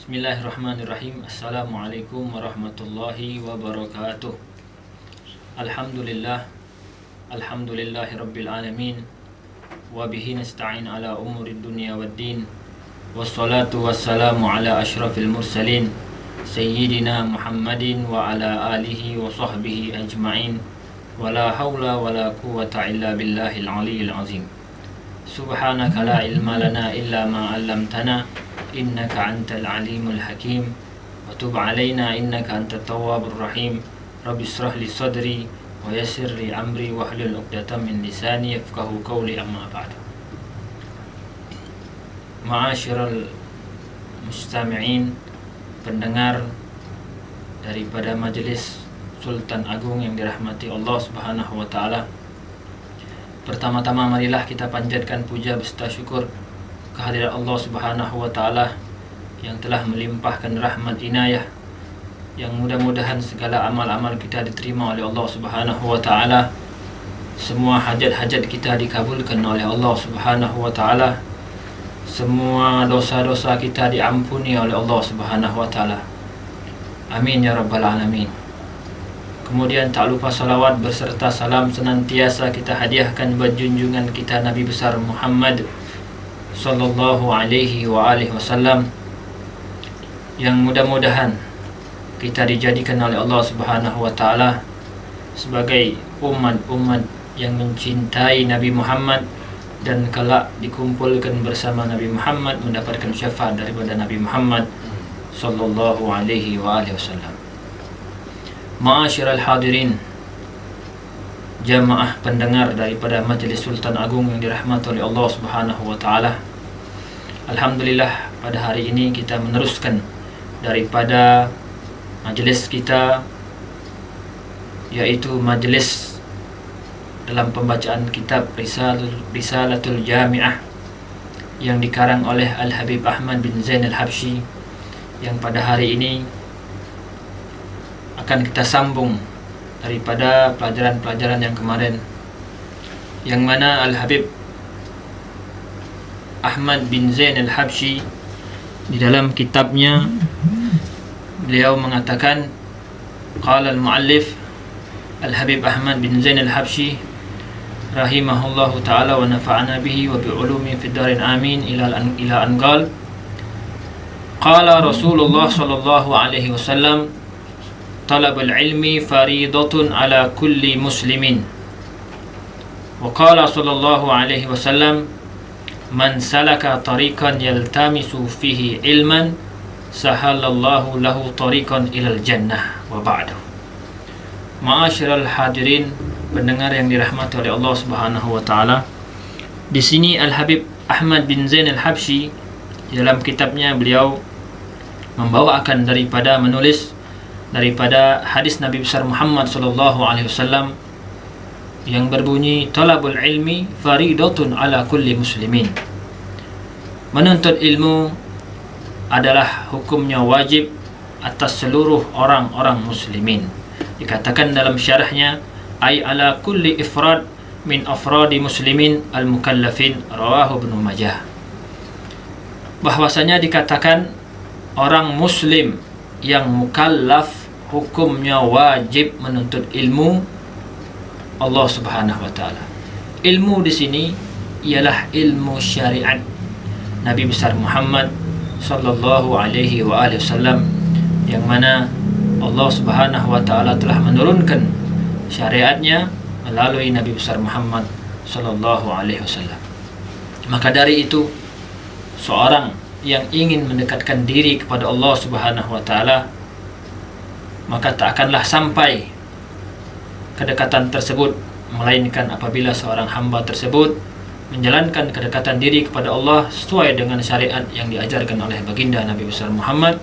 Bismillahirrahmanirrahim. Assalamualaikum warahmatullahi wabarakatuh. Alhamdulillah. Alhamdulillahi rabbil alamin. Wa bihi nasta'in ala umurid dunya waddin. Wassalatu wassalamu ala ashrafil mursalin Sayyidina Muhammadin wa ala alihi wa sahbihi ajma'in. Wa la hawla wa la quwwata illa billahil aliyyil azim. Subhanaka la ilma lana illa ma 'allamtana innaka antal alimul hakim wa tub alaina innaka antat tawwabur rahim. Rabbi israh li sadri wa yassir li amri wa hlul 'uqdatam min lisani yafqahu qawli, amma ba'du. Ma'asyiral mustami'in, pendengar daripada majelis Sultan Agung yang dirahmati Allah Subhanahu wa taala. Pertama-tama marilah kita panjatkan puja beserta syukur kehadirat Allah Subhanahu wa taala yang telah melimpahkan rahmat inayah, yang mudah-mudahan segala amal-amal kita diterima oleh Allah Subhanahu wa taala. Semua hajat-hajat kita dikabulkan oleh Allah Subhanahu wa taala. Semua dosa-dosa kita diampuni oleh Allah Subhanahu wa taala. Amin ya rabbal alamin. Kemudian tak lupa salawat berserta salam senantiasa kita hadiahkan buat junjungan kita Nabi besar Muhammad sallallahu alaihi wa alihi wasallam, yang mudah-mudahan kita dijadikan oleh Allah Subhanahu wa taala sebagai umat-umat yang mencintai Nabi Muhammad dan kelak dikumpulkan bersama Nabi Muhammad mendapatkan syafaat daripada Nabi Muhammad sallallahu alaihi wa alihi wasallam. Ma'asyiral hadirin, jamaah pendengar daripada Majelis Sultan Agung yang dirahmati oleh Allah Subhanahu wa taala. Alhamdulillah, pada hari ini kita meneruskan daripada majlis kita, yaitu majlis dalam pembacaan kitab Risalatul Jami'ah yang dikarang oleh Al-Habib Ahmad bin Zain Al-Habsyi, yang pada hari ini akan kita sambung daripada pelajaran-pelajaran yang kemarin, yang mana Al-Habib Ahmad bin Zain Al-Habsyi di dalam kitabnya beliau mengatakan, qala al-muallif Al-Habib Ahmad bin Zain Al-Habsyi rahimahullahu ta'ala wa nafa'ana bihi wa bi'ulumi fid darin amin ila an qala qala Rasulullah sallallahu alaihi wasallam, talabul ilmi faridatun ala kulli muslimin. Wa qala sallallahu alaihi wasallam, man salaka tariqan yaltamisu fihi ilman sahalallahu lahu tariqan ilal jannah wa ba'du. Ma'asyiral hadirin, pendengar yang dirahmati oleh Allah Subhanahu wa taala. Di sini Al-Habib Ahmad bin Zain Al-Habsyi di dalam kitabnya beliau membawakan menulis daripada hadis Nabi besar Muhammad sallallahu alaihi wasallam yang berbunyi, talabul ilmi faridatun ala kulli muslimin. Menuntut ilmu adalah hukumnya wajib atas seluruh orang-orang muslimin. Dikatakan dalam syarahnya, ay ala kulli ifrad min afradi muslimin al-mukallafin, rawahu Ibnu Majah. Bahwasanya dikatakan orang muslim yang mukallaf hukumnya wajib menuntut ilmu Allah Subhanahu wa taala. Ilmu di sini ialah ilmu syariat Nabi besar Muhammad sallallahu alaihi wa alihi wasallam, yang mana Allah Subhanahu wa taala telah menurunkan syariatnya melalui Nabi besar Muhammad sallallahu alaihi wasallam. Maka dari itu, seorang yang ingin mendekatkan diri kepada Allah Subhanahu wa taala, maka tak akanlah sampai kedekatan tersebut melainkan apabila seorang hamba tersebut menjalankan kedekatan diri kepada Allah sesuai dengan syariat yang diajarkan oleh baginda Nabi besar Muhammad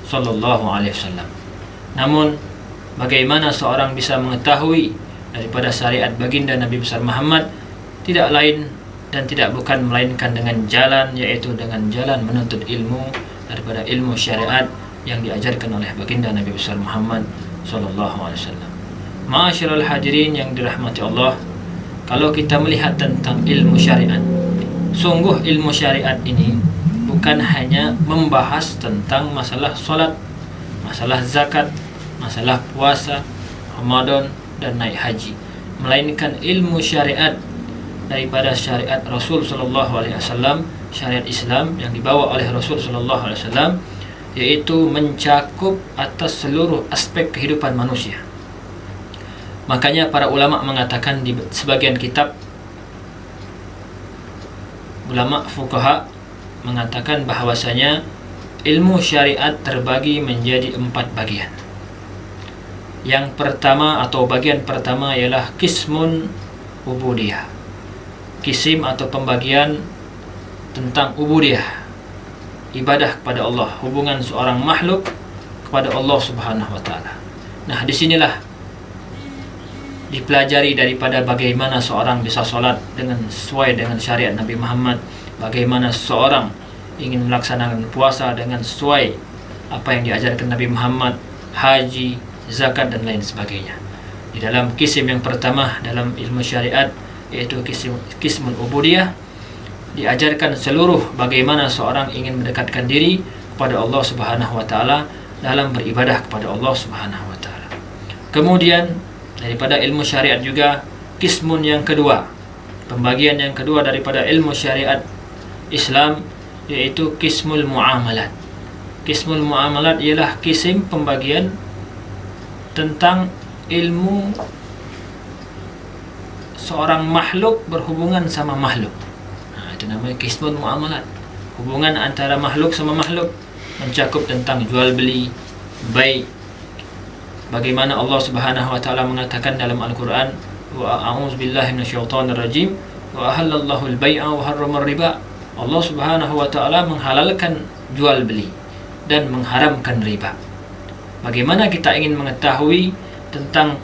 sallallahu alaihi wasallam. Namun bagaimana seorang bisa mengetahui daripada syariat baginda Nabi besar Muhammad? Tidak lain dan tidak bukan melainkan dengan jalan, yaitu dengan jalan menuntut ilmu daripada ilmu syariat yang diajarkan oleh baginda Nabi besar Muhammad sallallahu alaihi wasallam. Ma'asyiral hadirin yang dirahmati Allah, kalau kita melihat tentang ilmu syariat, sungguh ilmu syariat ini bukan hanya membahas tentang masalah solat, masalah zakat, masalah puasa, Ramadan, dan naik haji, melainkan ilmu syariat daripada syariat Rasul sallallahu alaihi wasallam, syariat Islam yang dibawa oleh Rasul sallallahu alaihi wasallam, yaitu mencakup atas seluruh aspek kehidupan manusia. Makanya para ulama mengatakan di sebagian kitab, ulama fuqaha mengatakan bahwasanya ilmu syariat terbagi menjadi 4 bagian. Yang pertama atau bagian pertama ialah qismun ubudiyah. Kisim atau pembagian tentang ubudiyah, ibadah kepada Allah, hubungan seorang makhluk kepada Allah Subhanahu wa taala. Nah, disinilah dipelajari daripada bagaimana seorang bisa solat dengan sesuai dengan syariat Nabi Muhammad, bagaimana seorang ingin melaksanakan puasa dengan sesuai apa yang diajarkan Nabi Muhammad, haji, zakat, dan lain sebagainya. Di dalam kisim yang pertama dalam ilmu syariat, yaitu kismun ubudiyah, diajarkan seluruh bagaimana seorang ingin mendekatkan diri kepada Allah Subhanahu wa taala dalam beribadah kepada Allah Subhanahu wa taala. Kemudian daripada ilmu syariat juga kismun yang kedua, pembagian yang kedua daripada ilmu syariat Islam, yaitu kismul muamalat. Kismul muamalat ialah kisim pembagian tentang ilmu seorang makhluk berhubungan sama makhluk. Itu namanya kismul muamalat. Hubungan antara makhluk sama makhluk, mencakup tentang jual beli, bai. Bagaimana Allah Subhanahu wa taala mengatakan dalam Al-Qur'an, wa a'udzu billahi minasyaitonir rajim, wa ahallallahu al-bai'a wa harrama ar-riba. Allah Subhanahu wa taala menghalalkan jual beli dan mengharamkan riba. Bagaimana kita ingin mengetahui tentang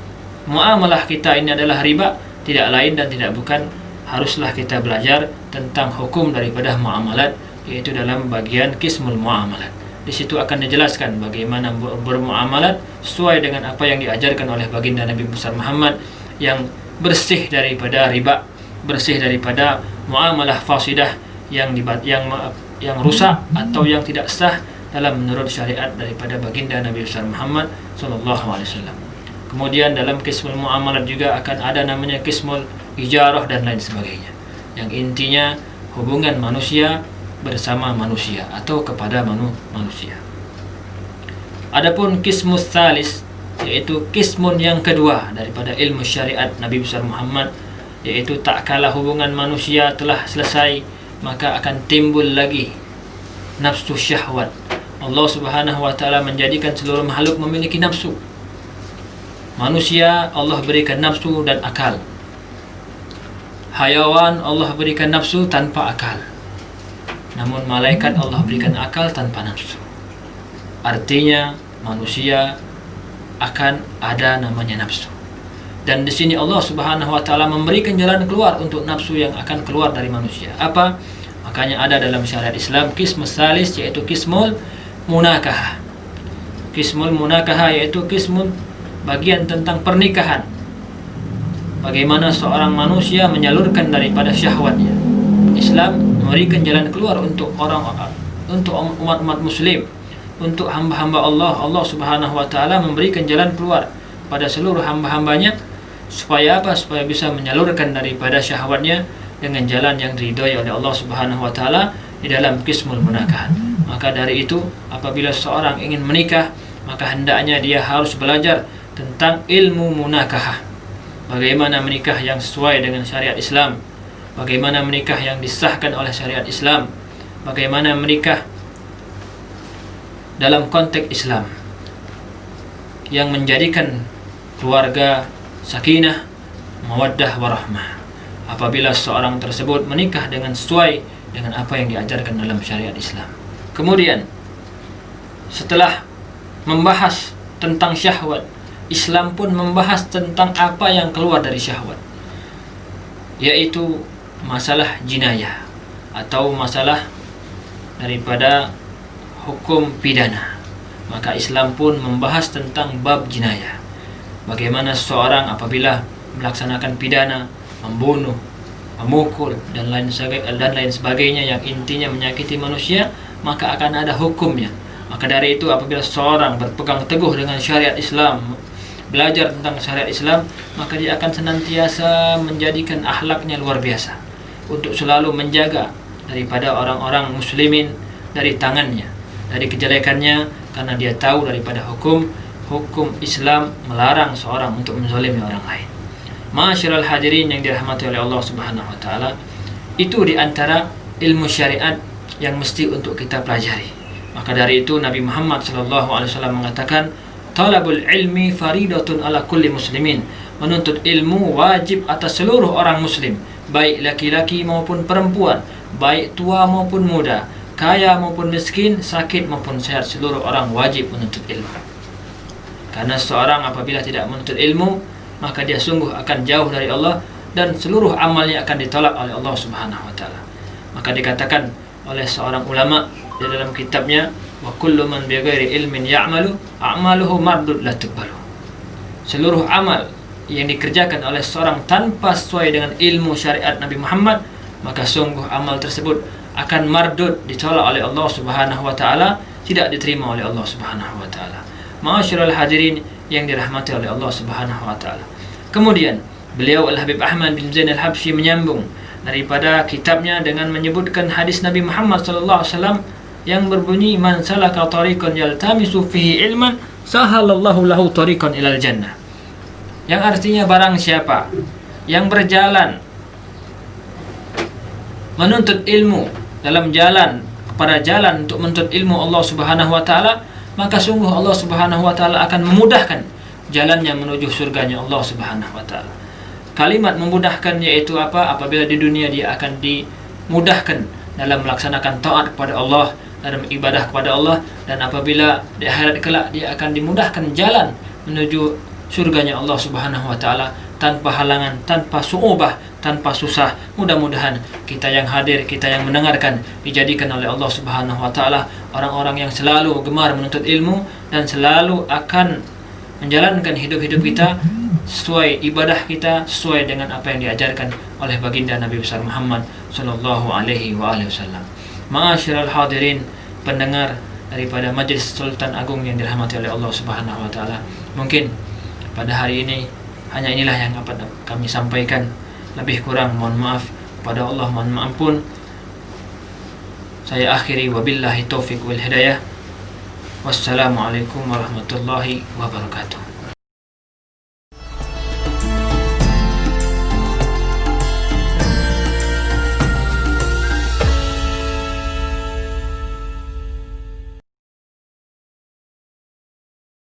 muamalah kita ini adalah riba? Tidak lain dan tidak bukan, haruslah kita belajar tentang hukum daripada muamalat, yaitu dalam bagian kismul muamalat. Di situ akan dijelaskan bagaimana bermuamalat sesuai dengan apa yang diajarkan oleh baginda Nabi besar Muhammad, yang bersih daripada riba, bersih daripada muamalah fasidah yang rusak atau yang tidak sah dalam menurut syariat daripada baginda Nabi besar Muhammad sallallahu alaihi wasallam. Kemudian dalam kismul muamalat juga akan ada namanya kismul ijarah dan lain sebagainya, yang intinya hubungan manusia bersama manusia atau kepada manusia. Adapun kismus tsalis, yaitu kismun yang kedua daripada ilmu syariat Nabi besar Muhammad, yaitu tak kala hubungan manusia telah selesai, maka akan timbul lagi nafsu syahwat. Allah Subhanahu wa taala menjadikan seluruh makhluk memiliki nafsu. Manusia Allah berikan nafsu dan akal. Hayawan Allah berikan nafsu tanpa akal. Namun malaikat Allah berikan akal tanpa nafsu. Artinya manusia akan ada namanya nafsu. Dan di sini Allah Subhanahu wa taala memberikan jalan keluar untuk nafsu yang akan keluar dari manusia. Apa? Makanya ada dalam syariat Islam kismus salis, yaitu kismul munakahah. Kismul munakahah yaitu kismul bagian tentang pernikahan. Bagaimana seorang manusia menyalurkan daripada syahwatnya. Islam memberikan jalan keluar untuk umat-umat muslim, untuk hamba-hamba Allah. Allah Subhanahu wa taala memberikan jalan keluar pada seluruh hamba-hambanya, supaya apa? Supaya bisa menyalurkan daripada syahwatnya dengan jalan yang diridhai oleh Allah Subhanahu wa taala di dalam kismul munakah. Maka dari itu, apabila seorang ingin menikah, maka hendaknya dia harus belajar tentang ilmu munakahah. Bagaimana menikah yang sesuai dengan syariat Islam, bagaimana menikah yang disahkan oleh syariat Islam, bagaimana menikah dalam konteks Islam yang menjadikan keluarga sakinah, mawaddah, warahmah. Apabila seorang tersebut menikah dengan sesuai dengan apa yang diajarkan dalam syariat Islam. Kemudian setelah membahas tentang syahwat, Islam pun membahas tentang apa yang keluar dari syahwat, yaitu masalah jinayah atau masalah daripada hukum pidana. Maka Islam pun membahas tentang bab jinayah. Bagaimana seseorang apabila melaksanakan pidana, membunuh, memukul dan lain sebagainya yang intinya menyakiti manusia, maka akan ada hukumnya. Maka dari itu apabila seorang berpegang teguh dengan syariat Islam, belajar tentang syariat Islam, maka dia akan senantiasa menjadikan akhlaknya luar biasa untuk selalu menjaga daripada orang-orang muslimin dari tangannya, dari kejelekannya, karena dia tahu daripada hukum Islam melarang seorang untuk menzalimi orang lain. Ma'asyiral hadirin yang dirahmati oleh Allah Subhanahu wa taala, itu di antara ilmu syariat yang mesti untuk kita pelajari. Maka dari itu Nabi Muhammad SAW mengatakan, talabul ilmi faridatun ala kulli muslimin. Menuntut ilmu wajib atas seluruh orang muslim, baik laki-laki maupun perempuan, baik tua maupun muda, kaya maupun miskin, sakit maupun sehat, seluruh orang wajib menuntut ilmu. Karena seorang apabila tidak menuntut ilmu, maka dia sungguh akan jauh dari Allah dan seluruh amalnya akan ditolak oleh Allah Subhanahu wa taala. Maka dikatakan oleh seorang ulama di dalam kitabnya, wa kullu man bighairi ilmin ya'malu a'maluhu mardud la tuqbalu. Seluruh amal yang dikerjakan oleh seorang tanpa sesuai dengan ilmu syariat Nabi Muhammad, maka sungguh amal tersebut akan mardud, ditolak oleh Allah Subhanahu wa taala, tidak diterima oleh Allah Subhanahu wa taala. Ma'asyiral hadirin yang dirahmati oleh Allah Subhanahu wa taala. Kemudian beliau Al-Habib Ahmad bin Zain Al-Habsyi menyambung daripada kitabnya dengan menyebutkan hadis Nabi Muhammad sallallahu alaihi wasallam yang berbunyi, man salaka tariqan yaltamisu fihi ilman sahalallahu lahu tariqan ilal jannah. Yang artinya barang siapa yang berjalan menuntut ilmu dalam jalan, pada jalan untuk menuntut ilmu Allah Subhanahu wa taala, maka sungguh Allah Subhanahu wa taala akan memudahkan jalannya menuju surganya Allah Subhanahu wa taala. Kalimat memudahkan yaitu apa? Apabila di dunia dia akan dimudahkan dalam melaksanakan taat kepada Allah, dalam ibadah kepada Allah, dan apabila di akhirat kelak dia akan dimudahkan jalan menuju surganya Allah Subhanahu wa taala tanpa halangan, tanpa su'ubah, tanpa susah. Mudah-mudahan kita yang hadir, kita yang mendengarkan, dijadikan oleh Allah Subhanahu wa taala orang-orang yang selalu gemar menuntut ilmu dan selalu akan menjalankan hidup-hidup kita sesuai ibadah kita, sesuai dengan apa yang diajarkan oleh baginda Nabi besar Muhammad sallallahu alaihi wasallam. Ma'asyiral hadirin, pendengar daripada Majlis Sultan Agung yang dirahmati oleh Allah Subhanahu wa taala. Mungkin pada hari ini hanya inilah yang dapat kami sampaikan. Lebih kurang mohon maaf pada Allah, mohon ampun. Saya akhiri wabillahi taufiq wal hidayah. Wassalamualaikum warahmatullahi wabarakatuh.